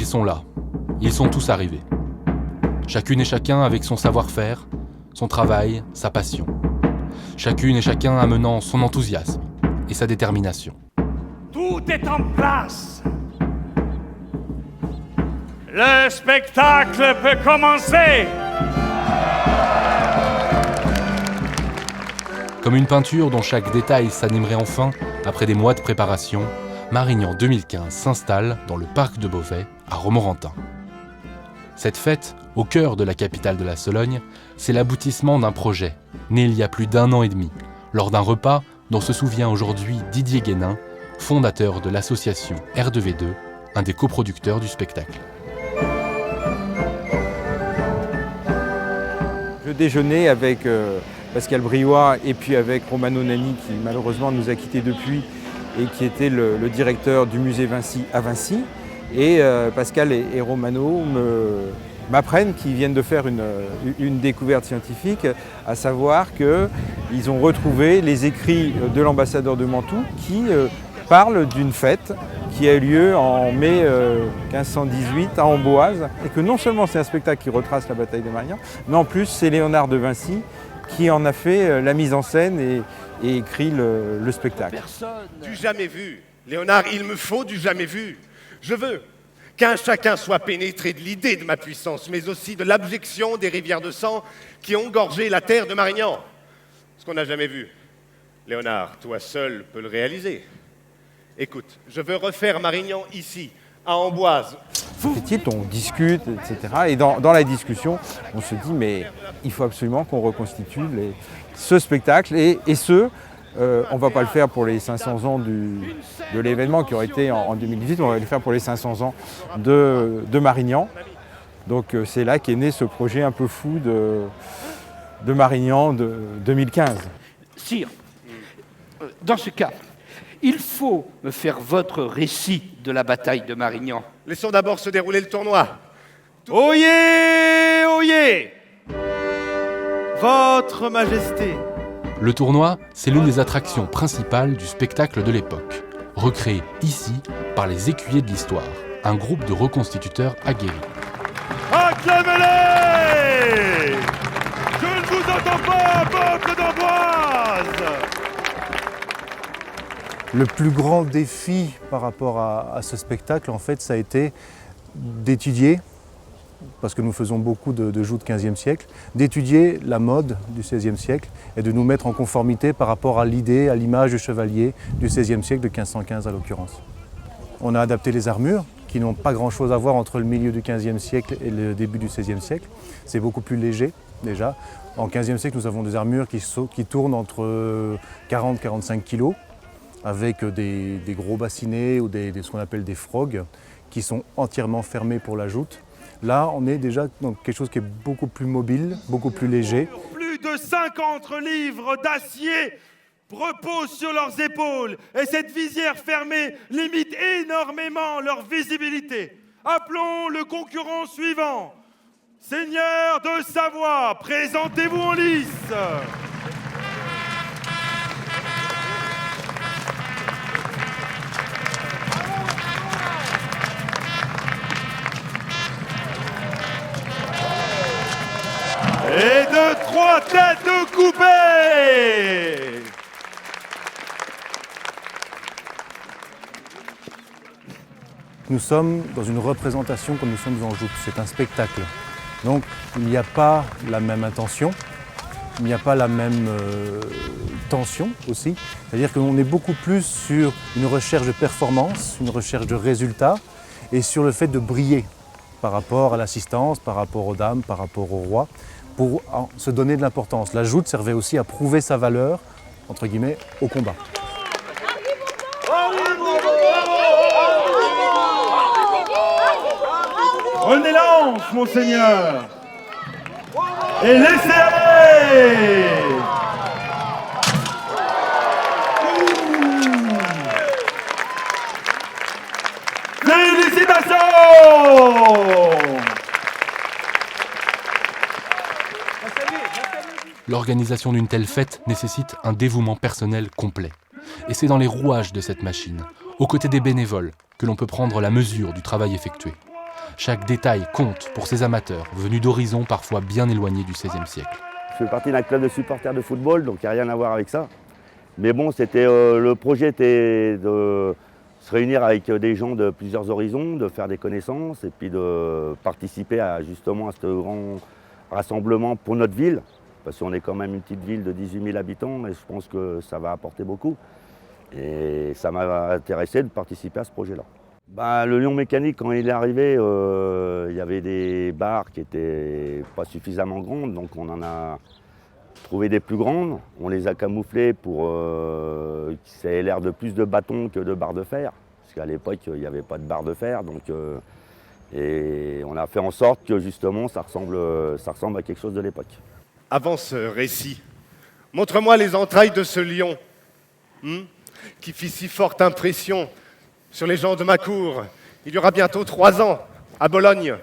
Ils sont là. Ils sont tous arrivés. Chacune et chacun avec son savoir-faire, son travail, sa passion. Chacune et chacun amenant son enthousiasme et sa détermination. Tout est en place. Le spectacle peut commencer. Comme une peinture dont chaque détail s'animerait enfin après des mois de préparation, Marignan 2015 s'installe dans le parc de Beauvais, à Romorantin. Cette fête, au cœur de la capitale de la Sologne, c'est l'aboutissement d'un projet, né il y a plus d'1 an et demi, lors d'un repas dont se souvient aujourd'hui Didier Guénin, fondateur de l'association R2V2, un des coproducteurs du spectacle. Je déjeunais avec Pascal Briouat et puis avec Romano Nani qui malheureusement nous a quittés depuis et qui était le directeur du musée Vinci à Vinci. Et Pascal et Romano m'apprennent qu'ils viennent de faire une découverte scientifique, à savoir qu'ils ont retrouvé les écrits de l'ambassadeur de Mantoue qui parlent d'une fête qui a eu lieu en mai 1518 à Amboise. Et que non seulement c'est un spectacle qui retrace la bataille de Marignan, mais en plus c'est Léonard de Vinci qui en a fait la mise en scène et écrit le spectacle. Du jamais vu. Léonard, il me faut du jamais vu. Je veux qu'un chacun soit pénétré de l'idée de ma puissance, mais aussi de l'abjection des rivières de sang qui ont gorgé la terre de Marignan. Ce qu'on n'a jamais vu. Léonard, toi seul peux le réaliser. Écoute, je veux refaire Marignan ici, à Amboise. Petite, on discute, etc. Et dans la discussion, on se dit mais il faut absolument qu'on reconstitue ce spectacle et on ne va pas le faire pour les 500 ans de l'événement qui aurait été en 2018, on va le faire pour les 500 ans de Marignan. Donc c'est là qu'est né ce projet un peu fou de Marignan de 2015. Sire, dans ce cas, il faut me faire votre récit de la bataille de Marignan. Laissons d'abord se dérouler le tournoi. Oyez, oyez, Votre Majesté. Le tournoi, c'est l'une des attractions principales du spectacle de l'époque, recréé ici par les Écuyers de l'Histoire, un groupe de reconstituteurs aguerris. Acclamez-les! Je ne vous entends pas, peuple d'Amboise! Le plus grand défi par rapport à ce spectacle, en fait, ça a été d'étudier, parce que nous faisons beaucoup de joutes du XVe siècle, d'étudier la mode du XVIe siècle et de nous mettre en conformité par rapport à l'idée, à l'image du chevalier du XVIe siècle, de 1515 à l'occurrence. On a adapté les armures, qui n'ont pas grand-chose à voir entre le milieu du XVe siècle et le début du XVIe siècle. C'est beaucoup plus léger, déjà. En XVe siècle, nous avons des armures qui tournent entre 40 et 45 kg, avec des gros bassinets ou ce qu'on appelle des frogs, qui sont entièrement fermés pour la joute. Là, on est déjà dans quelque chose qui est beaucoup plus mobile, beaucoup plus léger. Plus de 50 livres d'acier reposent sur leurs épaules et cette visière fermée limite énormément leur visibilité. Appelons le concurrent suivant. Seigneur de Savoie, présentez-vous en lice. Et de 3 têtes coupées. Nous sommes dans une représentation comme nous sommes en joute. C'est un spectacle. Donc il n'y a pas la même intention, il n'y a pas la même tension aussi. C'est-à-dire qu'on est beaucoup plus sur une recherche de performance, une recherche de résultats et sur le fait de briller par rapport à l'assistance, par rapport aux dames, par rapport au roi, pour se donner de l'importance. La joute servait aussi à prouver sa valeur, entre guillemets, au combat. Prenez l'anse, monseigneur, et laissez aller. Félicitations. L'organisation d'une telle fête nécessite un dévouement personnel complet. Et c'est dans les rouages de cette machine, aux côtés des bénévoles, que l'on peut prendre la mesure du travail effectué. Chaque détail compte pour ces amateurs, venus d'horizons parfois bien éloignés du XVIe siècle. Je fais partie d'un club de supporters de football, donc il n'y a rien à voir avec ça. Mais bon, le projet était de se réunir avec des gens de plusieurs horizons, de faire des connaissances et puis de participer justement à ce grand rassemblement pour notre ville. Parce qu'on est quand même une petite ville de 18 000 habitants et je pense que ça va apporter beaucoup. Et ça m'a intéressé de participer à ce projet-là. Le Lion Mécanique, quand il est arrivé, il y avait des barres qui n'étaient pas suffisamment grandes, donc on en a trouvé des plus grandes. On les a camouflées pour que ça ait l'air de plus de bâtons que de barres de fer. Parce qu'à l'époque, il n'y avait pas de barres de fer. Et on a fait en sorte que justement, ça ressemble à quelque chose de l'époque. Avant ce récit, montre-moi les entrailles de ce lion qui fit si forte impression sur les gens de ma cour. Il y aura bientôt 3 ans, à Bologne.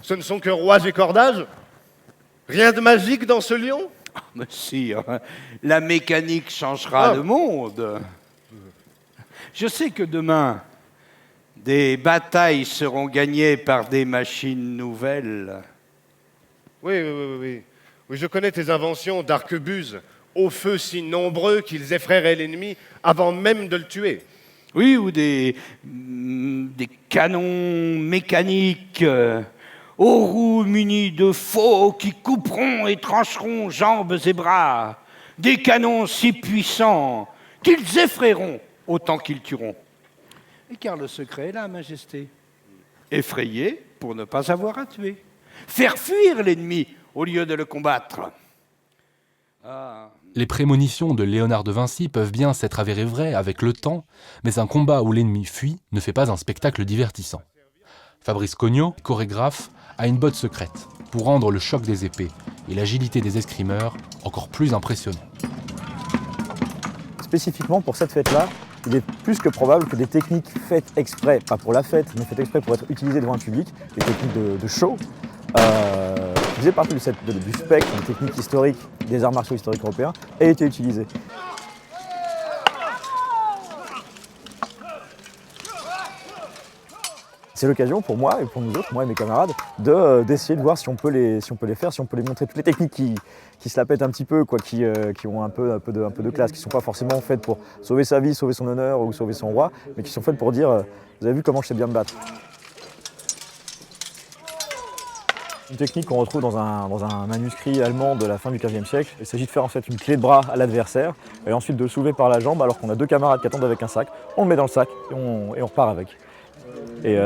Ce ne sont que rouages et cordages? Rien de magique dans ce lion? Monsieur, la mécanique changera le monde. Je sais que demain, des batailles seront gagnées par des machines nouvelles. Oui, je connais tes inventions d'arquebuses, au feu si nombreux qu'ils effraieraient l'ennemi avant même de le tuer. Oui, ou des canons mécaniques aux roues munis de faux qui couperont et trancheront jambes et bras. Des canons si puissants qu'ils effrayeront autant qu'ils tueront. Et car le secret est là, Majesté. Effrayer pour ne pas avoir à tuer. Faire fuir l'ennemi au lieu de le combattre. Les prémonitions de Léonard de Vinci peuvent bien s'être avérées vraies avec le temps, mais un combat où l'ennemi fuit ne fait pas un spectacle divertissant. Fabrice Cognot, chorégraphe, a une botte secrète pour rendre le choc des épées et l'agilité des escrimeurs encore plus impressionnants. Spécifiquement pour cette fête-là, il est plus que probable que des techniques faites exprès, pas pour la fête, mais faites exprès pour être utilisées devant un public, des techniques de show, qui faisaient partie du spectre, une technique historique des arts martiaux historiques européens, aient été utilisées. C'est l'occasion pour moi et pour nous autres, moi et mes camarades, d'essayer de voir si on peut les faire, si on peut les montrer toutes les techniques qui se la pètent un petit peu, quoi, qui ont un peu de classe, qui ne sont pas forcément faites pour sauver sa vie, sauver son honneur ou sauver son roi, mais qui sont faites pour dire vous avez vu comment je sais bien me battre. Une technique qu'on retrouve dans un manuscrit allemand de la fin du XVe siècle. Il s'agit de faire en fait une clé de bras à l'adversaire et ensuite de le soulever par la jambe alors qu'on a 2 camarades qui attendent avec un sac. On le met dans le sac et on repart avec. Et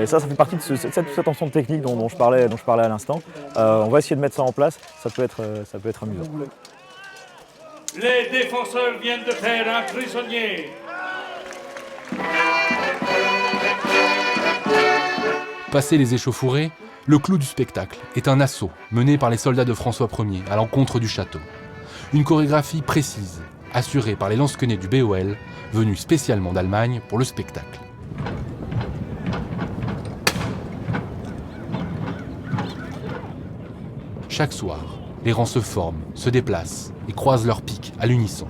ça fait partie de cet ensemble technique dont je parlais à l'instant. On va essayer de mettre ça en place, ça peut être amusant. Les défenseurs viennent de faire un prisonnier. Passé les échauffourées, le clou du spectacle est un assaut mené par les soldats de François Ier à l'encontre du château. Une chorégraphie précise, assurée par les lansquenets du BOL, venus spécialement d'Allemagne pour le spectacle. Chaque soir, les rangs se forment, se déplacent et croisent leurs piques à l'unisson.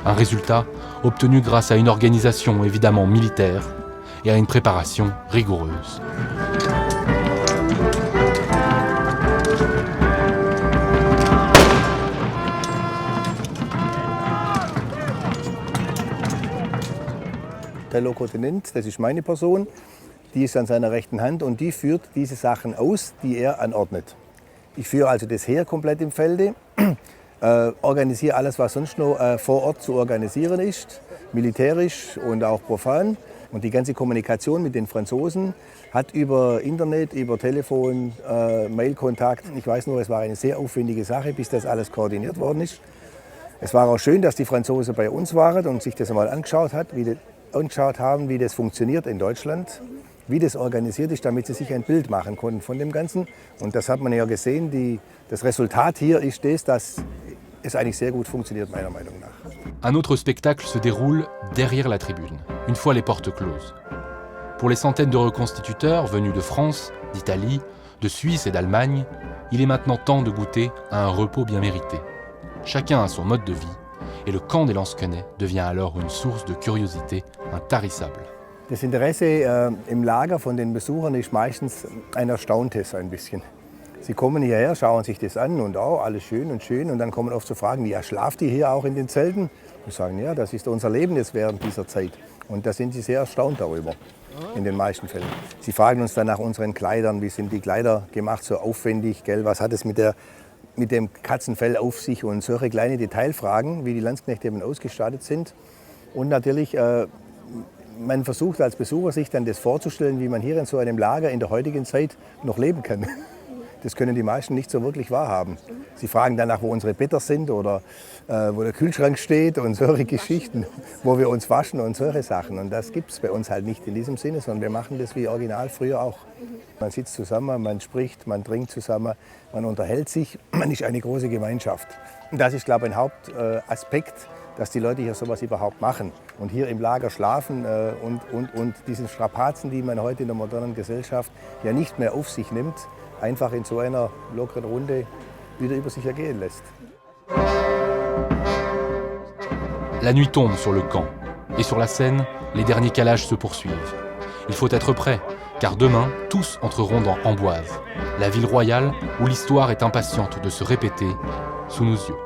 Un résultat obtenu grâce à une organisation évidemment militaire et à une préparation rigoureuse. Der Locotenent, das ist meine Person, die ist an seiner rechten Hand und die führt diese Sachen aus, die er anordnet. Ich führe also das Heer komplett im Felde, organisiere alles, was sonst noch vor Ort zu organisieren ist, militärisch und auch profan. Und die ganze Kommunikation mit den Franzosen hat über Internet, über Telefon, Mailkontakt. Ich weiß nur, es war eine sehr aufwendige Sache, bis das alles koordiniert worden ist. Es war auch schön, dass die Franzosen bei uns waren und sich das einmal angeschaut haben, wie das funktioniert in Deutschland. wie das organisiert ist, damit sie sich ein Bild machen konnten von dem Ganzen. Und das hat man ja gesehen. Das Resultat hier ist das, dass es eigentlich sehr gut funktioniert, meiner Meinung nach. Un autre spectacle se déroule derrière la tribune, une fois les portes closes. Pour les centaines de reconstituteurs venus de France, d'Italie, de Suisse et d'Allemagne, il est maintenant temps de goûter à un repos bien mérité. Chacun a son mode de vie, et le camp des Lansquenets devient alors une source de curiosité intarissable. Das Interesse im Lager von den Besuchern ist meistens ein erstauntes ein bisschen. Sie kommen hierher, schauen sich das an und alles schön und dann kommen oft so Fragen, ja, schlaft ihr hier auch in den Zelten? Wir sagen, ja, das ist unser Leben jetzt während dieser Zeit. Und da sind sie sehr erstaunt darüber, in den meisten Fällen. Sie fragen uns dann nach unseren Kleidern, wie sind die Kleider gemacht, so aufwendig, gell? Was hat es mit dem Katzenfell auf sich und solche kleine Detailfragen, wie die Landsknechte eben ausgestattet sind. Und natürlich, man versucht als Besucher sich dann das vorzustellen, wie man hier in so einem Lager in der heutigen Zeit noch leben kann. Das können die meisten nicht so wirklich wahrhaben. Sie fragen danach, wo unsere Betten sind oder wo der Kühlschrank steht und solche Geschichten, wo wir uns waschen und solche Sachen. Und das gibt es bei uns halt nicht in diesem Sinne, sondern wir machen das wie original früher auch. Man sitzt zusammen, man spricht, man trinkt zusammen, man unterhält sich, man ist eine große Gemeinschaft. Und das ist, glaube ich, ein Hauptaspekt, dass die Leute hier sowas überhaupt machen und hier im Lager schlafen und diese Strapazen, die man heute in der modernen Gesellschaft ja nicht mehr auf sich nimmt, einfach in so einer lockeren Runde wieder über sich ergehen lässt. La nuit tombe sur le camp, et sur la scène, les derniers calages se poursuivent. Il faut être prêt, car demain, tous entreront dans Amboise, la ville royale où l'histoire est impatiente de se répéter sous nos yeux.